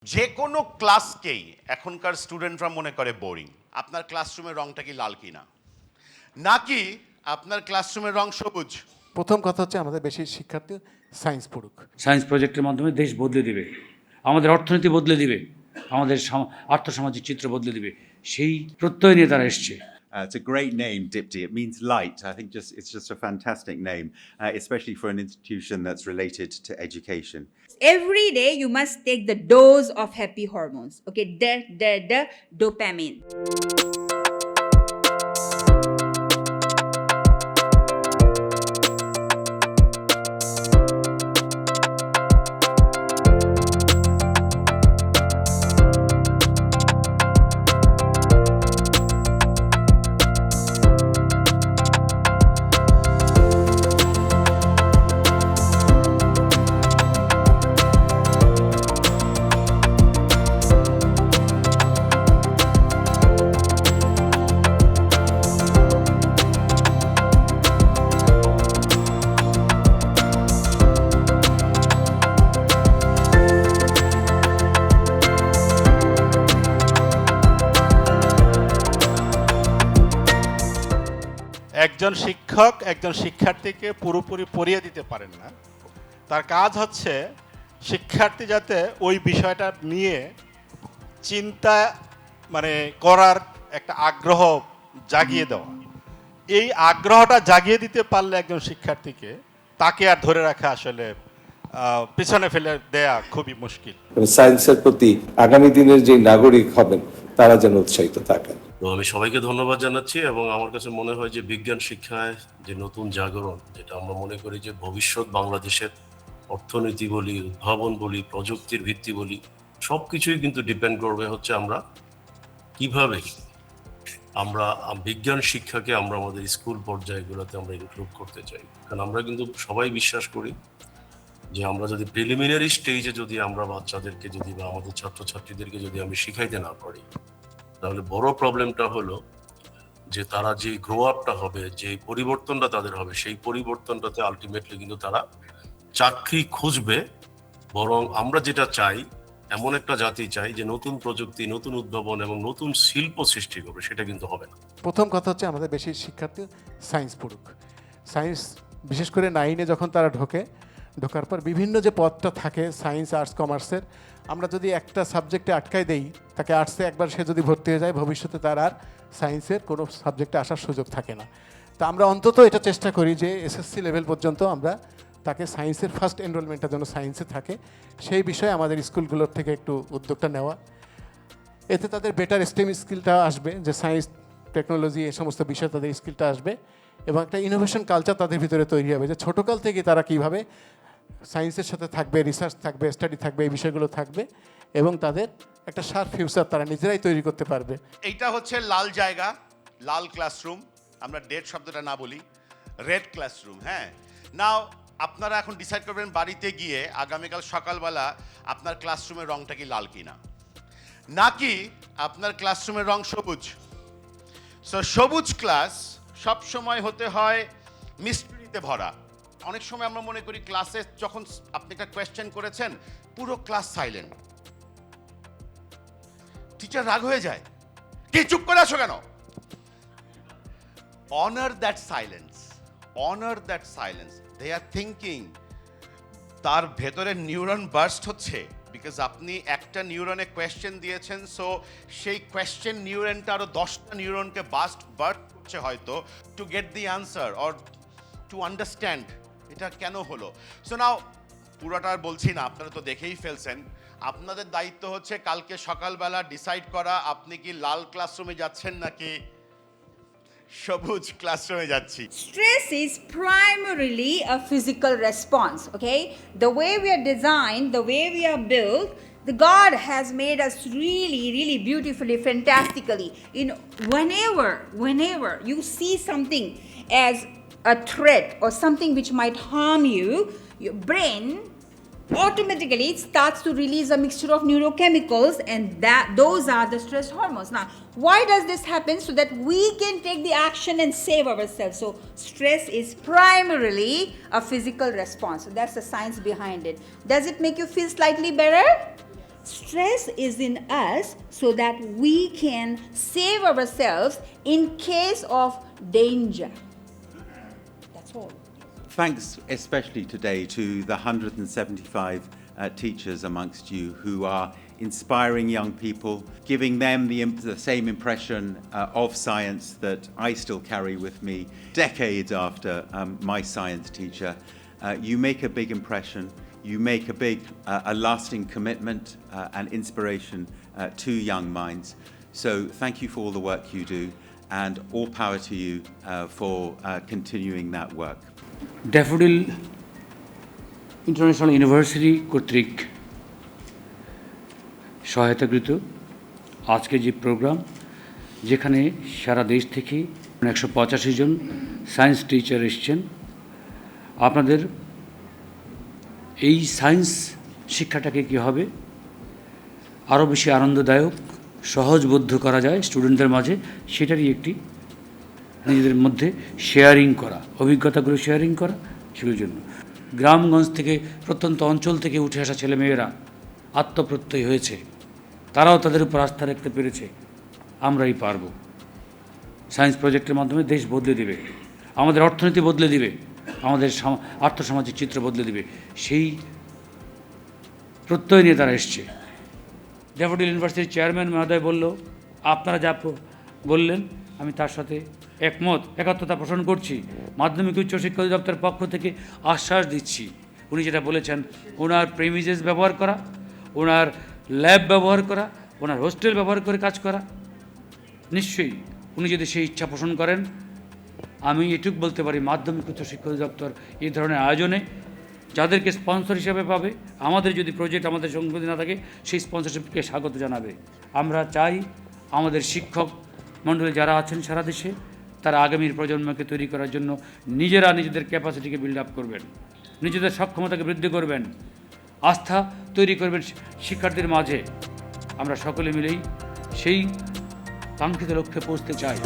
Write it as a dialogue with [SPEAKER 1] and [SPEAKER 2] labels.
[SPEAKER 1] যে কোনো ক্লাসকেই এখনকার স্টুডেন্টরা মনে করে বোরিং। আপনার ক্লাসরুমের রংটা কি লাল কিনা, নাকি আপনার ক্লাসরুমের রং সবুজ?
[SPEAKER 2] প্রথম কথা হচ্ছে আমাদের বেশি শিক্ষার্থী সায়েন্স পড়ুক।
[SPEAKER 3] সায়েন্স প্রজেক্টের মাধ্যমে দেশ বদলে দিবে, আমাদের অর্থনীতি বদলে দিবে, আমাদের আর্থসামাজিক চিত্র বদলে দিবে, সেই প্রত্যয় নিয়ে তারা এসছে।
[SPEAKER 4] It's a great name, Dipti. It means light. I think it's just a fantastic name, especially for an institution that's related to education.
[SPEAKER 5] Every day you must take the dose of happy hormones. Okay, the dopamine.
[SPEAKER 6] একজন শিক্ষক একজন শিক্ষার্থীকে পুরোপুরি পড়িয়ে দিতে পারেন না। তার কাজ হচ্ছে শিক্ষার্থী যাতে ওই বিষয়টা নিয়ে চিন্তা করার একটা আগ্রহ জাগিয়ে দেওয়া। এই আগ্রহটা জাগিয়ে দিতে পারলে একজন শিক্ষার্থীকে তাকে আর ধরে রাখা আসলে পিছনে ফেলে দেয়া খুবই মুশকিল।
[SPEAKER 7] সায়েন্সের প্রতি আগামী দিনের যে নাগরিক হবেন তারা যেন উৎসাহিত থাকেন।
[SPEAKER 8] তো আমি সবাইকে ধন্যবাদ জানাচ্ছি এবং আমার কাছে মনে হয় যে বিজ্ঞান শিক্ষায় যে নতুন জাগরণ, যেটা আমরা মনে করি যে ভবিষ্যৎ বাংলাদেশের অর্থনীতি বলি, উদ্ভাবন বলি, প্রযুক্তির ভিত্তি বলি, সব কিছুই কিন্তু ডিপেন্ড করবে হচ্ছে আমরা কিভাবে আমরা বিজ্ঞান শিক্ষাকে আমরা আমাদের স্কুল পর্যায়গুলোতে আমরা ইনক্লুড করতে চাই। কারণ আমরা কিন্তু সবাই বিশ্বাস করি যে আমরা যদি প্রিলিমিনারি স্টেজে যদি আমরা বাচ্চাদেরকে যদি বা আমাদের ছাত্রছাত্রীদেরকে যদি আমি শিখাইতে না পারি, তাহলে বড় প্রবলেমটা হলো যে তারা যে গ্রো আপটা হবে, যে পরিবর্তনটা তাদের হবে, সেই পরিবর্তনটাতে আলটিমেটলি কিন্তু তারা চাকরি খুঁজবে। বরং আমরা যেটা চাই, এমন একটা জাতি চাই যে নতুন প্রযুক্তি, নতুন উদ্ভাবন এবং নতুন শিল্প সৃষ্টি করবে, সেটা কিন্তু হবে না।
[SPEAKER 2] প্রথম কথা হচ্ছে আমাদের বেশি শিক্ষার্থী সায়েন্স পড়ুক। সায়েন্স বিশেষ করে 9-এ যখন তারা ঢোকার পর বিভিন্ন যে পদটা থাকে সায়েন্স, আর্টস, কমার্সের, আমরা যদি একটা সাবজেক্টে আটকায় দেই, তাকে আর্টসে একবার সে যদি ভর্তি হয়ে যায়, ভবিষ্যতে তার আর সায়েন্সের কোনো সাবজেক্টে আসার সুযোগ থাকে না। তা আমরা অন্তত এটা চেষ্টা করি যে এসএসসি লেভেল পর্যন্ত আমরা তাকে সায়েন্সের ফার্স্ট এনরোলমেন্টটা যেন সায়েন্সে থাকে, সেই বিষয়ে আমাদের স্কুলগুলোর থেকে একটু উদ্যোগটা নেওয়া। এতে তাদের বেটার স্টেম স্কিলটা আসবে, যে সায়েন্স, টেকনোলজি, এই সমস্ত বিষয়ে তাদের স্কিলটা আসবে এবং একটা ইনোভেশন কালচার তাদের ভিতরে তৈরি হবে, যে ছোটোকাল থেকে তারা কীভাবে সায়েন্সের সাথে থাকবে, রিসার্চ থাকবে, স্টাডি থাকবে, এই বিষয়গুলো থাকবে এবং তাদের একটা শার্প ফিউচার তারা নিজেরাই তৈরি করতে পারবে।
[SPEAKER 1] এইটা হচ্ছে লাল জায়গা, লাল ক্লাসরুম। আমরা ডেড শব্দটা না বলি, রেড ক্লাসরুম। হ্যাঁ, নাও আপনারা এখন ডিসাইড করবেন বাড়িতে গিয়ে আগামীকাল সকালবেলা আপনার ক্লাসরুমের রংটা কি লাল কিনা, নাকি আপনার ক্লাসরুমের রং সবুজ। সো সবুজ ক্লাস সব সময় হতে হয় মিস্ট্রিতে ভরা। অনেক সময় আমরা মনে করি ক্লাসে যখন আপনি একটা কোয়েশ্চেন করেছেন, পুরো ক্লাস সাইলেন্ট, টিচার রাগ হয়ে যায়, কি চুপ করে আছো কেন? Honour that silence, honour that silence. They are thinking তার ভেতরে নিউরন বার্স্ট হচ্ছে, বিকজ আপনি একটা নিউরনে কোয়েশ্চেন দিয়েছেন, সো সেই কোয়েশ্চেন নিউরনটা আরো 10টা নিউরনকে বার্স্ট করছে হয়তো, to get the answer or to understand এটা কেন হলো। সো নাও পুরোটা আর বলছি না, আপনারা তো দেখেই ফেলছেন। আপনাদের দায়িত্ব হচ্ছে কালকে সকালবেলা ডিসাইড করা আপনি কি লাল ক্লাসরুমে যাচ্ছেন নাকি সবুজ ক্লাসরুমে যাচ্ছি।
[SPEAKER 5] Stress is primarily a physical response, okay? The way we are designed, the way we are built, the God has made us really, really beautifully, fantastically. Whenever you see something as a threat or something which might harm you, your brain automatically it starts to release a mixture of neurochemicals, and those are the stress hormones. Now, why does this happen? So that we can take the action and save ourselves. So stress is primarily a physical response. So that's the science behind it. Does it make you feel slightly better? stress is in us so that we can save ourselves in case of danger. That's all.
[SPEAKER 4] Thanks especially today to the 175 teachers amongst you who are inspiring young people, giving them the same impression of science that I still carry with me decades after my science teacher. You make a big impression. You make a lasting commitment and inspiration to young minds. So thank you for all the work you do, and all power to you for continuing that work.
[SPEAKER 3] Daffodil international university কর্তৃক সহায়তাকৃত আজকে যে programme, যেখানে সারা দেশ থেকে 185 জন science teacher এসছেন, আপনাদের এই science শিক্ষাটাকে কী হবে আরও বেশি আনন্দদায়ক, সহজবোধ্য করা যায় স্টুডেন্টদের মাঝে, সেটারই একটি নিজেদের মধ্যে শেয়ারিং করা, অভিজ্ঞতাগুলো শেয়ারিং করা, সেগুলোর জন্য গ্রামগঞ্জ থেকে, প্রত্যন্ত অঞ্চল থেকে উঠে আসা ছেলেমেয়েরা আত্মপ্রত্যয়ী হয়েছে, তারাও তাদের উপর আস্থা রাখতে পেরেছে আমরাই পারব। সায়েন্স প্রজেক্টের মাধ্যমে দেশ বদলে দেবে, আমাদের অর্থনীতি বদলে দিবে, আমাদের আর্থসামাজিক চিত্র বদলে দিবে, সেই প্রত্যয় নিয়ে তারা এসছে। ড্যাফোডিল ইউনিভার্সিটির চেয়ারম্যান মহোদয় বলল, আপনারা যা বললেন আমি তার সাথে একমত, একাত্মতা পোষণ করছি। মাধ্যমিক উচ্চ শিক্ষা অধিদপ্তরের পক্ষ থেকে আশ্বাস দিচ্ছি, উনি যেটা বলেছেন, ওনার প্রেমিসেস ব্যবহার করা, ওনার ল্যাব ব্যবহার করা, ওনার হোস্টেল ব্যবহার করে কাজ করা, নিশ্চয়ই উনি যদি সেই ইচ্ছা পোষণ করেন, আমি এটুকু বলতে পারি মাধ্যমিক উচ্চ শিক্ষা অধিদপ্তর এই ধরনের আয়োজনে যাদেরকে স্পন্সর হিসেবে পাবে, আমাদের যদি প্রজেক্ট আমাদের সংগতি না থাকে, সেই স্পন্সরশিপকে স্বাগত জানাবে। আমরা চাই আমাদের শিক্ষক মণ্ডলী যারা আছেন সারা দেশে, তারা আগামীর প্রজন্মকে তৈরি করার জন্য নিজেরা নিজেদের ক্যাপাসিটিকে বিল্ড আপ করবেন, নিজেদের সক্ষমতাকে বৃদ্ধি করবেন, আস্থা তৈরি করবেন শিক্ষার্থীর মাঝে। আমরা সকলে মিলেই সেই কাঙ্ক্ষিত লক্ষ্যে পৌঁছতে চাই।